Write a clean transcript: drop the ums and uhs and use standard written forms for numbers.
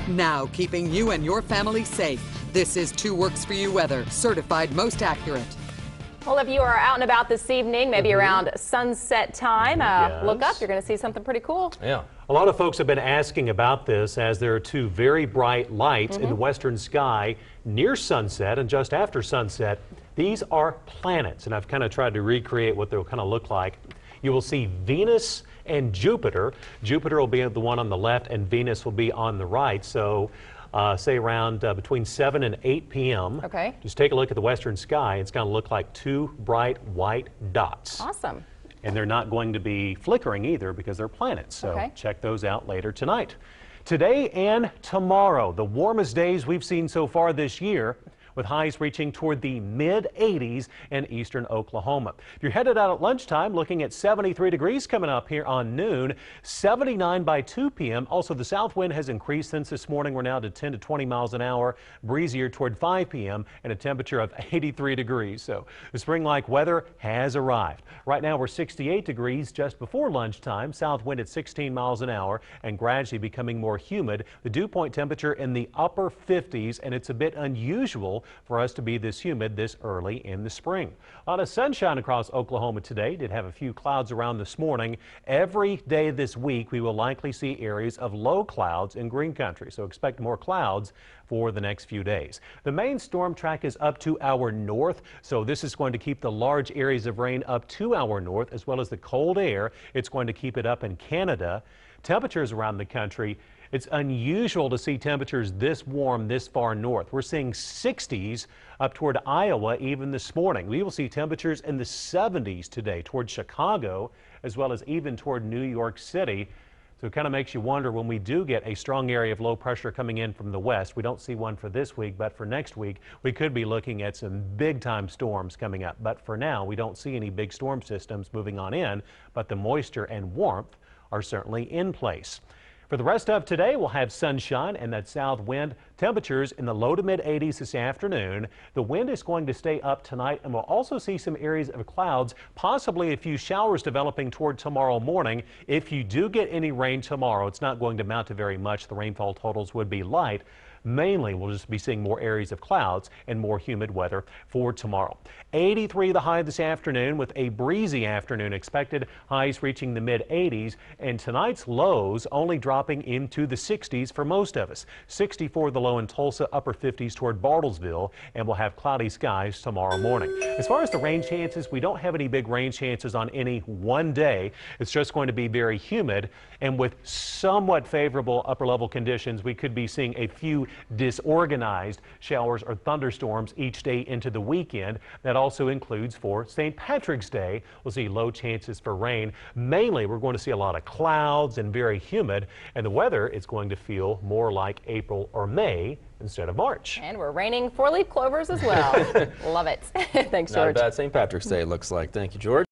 Now keeping you and your family safe. This is 2 Works For You weather, certified most accurate. Well, if you are out and about this evening, maybe around sunset time, look up. You're going to see something pretty cool. Yeah. A lot of folks have been asking about this as there are 2 very bright lights in the western sky near sunset and just after sunset. These are planets, and I've kind of tried to recreate what they'll kind of look like. You will see Venus and Jupiter. Jupiter will be the one on the left and Venus will be on the right. So say around between 7 and 8 p.m. Okay. Just take a look at the western sky. It's going to look like 2 bright white dots. Awesome. And they're not going to be flickering either because they're planets. So check those out later tonight. Today and tomorrow, the warmest days we've seen so far this year, with highs reaching toward the mid-80s in eastern Oklahoma. If you're headed out at lunchtime, looking at 73 degrees coming up here on noon, 79 by 2 p.m. Also, the south wind has increased since this morning. We're now to 10 to 20 miles an hour, breezier toward 5 p.m. and a temperature of 83 degrees. So the spring-like weather has arrived. Right now, we're 68 degrees just before lunchtime. South wind at 16 miles an hour and gradually becoming more humid. The dew point temperature in the upper 50s, and it's a bit unusual for us to be this humid this early in the spring. A lot of sunshine across Oklahoma today. Did have a few clouds around this morning. Every day this week we will likely see areas of low clouds in green country, so expect more clouds for the next few days. The main storm track is up to our north, so this is going to keep the large areas of rain up to our north, as well as the cold air. It's going to keep it up in Canada. Temperatures around the country, it's unusual to see temperatures this warm this far north. We're seeing 60s up toward Iowa even this morning. We will see temperatures in the 70s today toward Chicago, as well as even toward New York City. So it kind of makes you wonder, when we do get a strong area of low pressure coming in from the west, we don't see one for this week, but for next week, we could be looking at some big time storms coming up. But for now, we don't see any big storm systems moving on in, but the moisture and warmth are certainly in place. For the rest of today, we'll have sunshine and that south wind. Temperatures in the low to mid 80s this afternoon. The wind is going to stay up tonight, and we'll also see some areas of clouds, possibly a few showers developing toward tomorrow morning. If you do get any rain tomorrow, it's not going to amount to very much. The rainfall totals would be light. Mainly, we'll just be seeing more areas of clouds and more humid weather for tomorrow. 83 the high this afternoon with a breezy afternoon expected. Highs reaching the mid 80s, and tonight's lows only dropping into the 60s for most of us. 64 the low in Tulsa, upper 50s toward Bartlesville, and we'll have cloudy skies tomorrow morning. As far as the rain chances, we don't have any big rain chances on any one day. It's just going to be very humid, and with somewhat favorable upper level conditions, we could be seeing a few disorganized showers or thunderstorms each day into the weekend. That also includes for St. Patrick's Day. We'll see low chances for rain. Mainly, we're going to see a lot of clouds and very humid, and the weather is going to feel more like April or May instead of March. And we're raining 4-leaf clovers as well. Love it. Thanks, George. Not a bad St. Patrick's Day, looks like. Thank you, George.